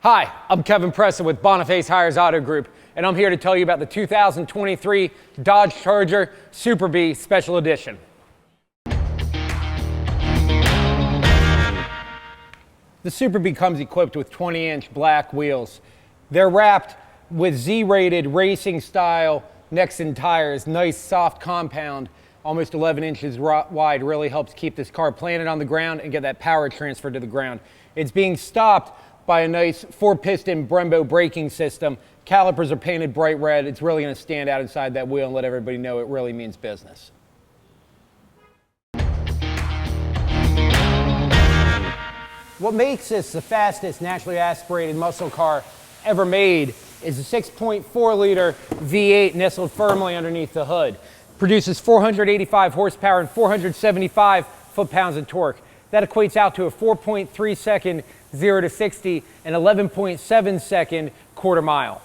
Hi, I'm Kevin Preston with Boniface Hires Auto Group, and I'm here to tell you about the 2023 Dodge Charger Super Bee Special Edition. The Super Bee comes equipped with 20-inch black wheels. They're wrapped with Z-rated racing style Nexen tires, nice soft compound, almost 11 inches wide, really helps keep this car planted on the ground and get that power transferred to the ground. It's being stopped by a nice 4-piston Brembo braking system. Calipers are painted bright red. It's really going to stand out inside that wheel and let everybody know it really means business. What makes this the fastest naturally aspirated muscle car ever made is a 6.4-liter V8 nestled firmly underneath the hood. Produces 485 horsepower and 475 foot-pounds of torque. That equates out to a 4.3 second 0 to 60 and 11.7 second quarter mile.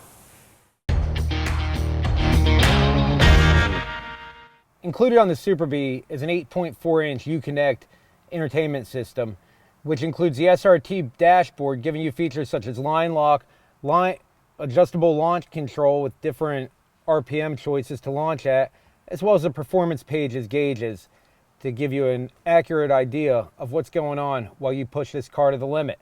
Included on the Super Bee is an 8.4-inch Uconnect entertainment system, which includes the SRT dashboard, giving you features such as line lock, adjustable launch control with different RPM choices to launch at, as well as the performance pages gauges to give you an accurate idea of what's going on while you push this car to the limit.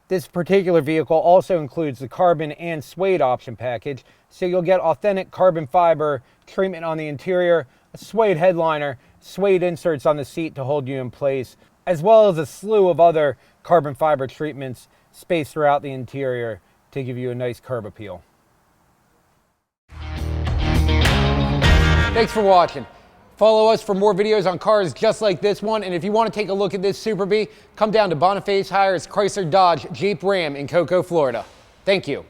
This particular vehicle also includes the carbon and suede option package, so you'll get authentic carbon fiber treatment on the interior, a suede headliner, suede inserts on the seat to hold you in place, as well as a slew of other carbon fiber treatments spaced throughout the interior to give you a nice curb appeal. Thanks for watching. Follow us for more videos on cars just like this one, and if you want to take a look at this Super Bee, come down to Boniface Hires Chrysler Dodge Jeep Ram in Cocoa, Florida. Thank you.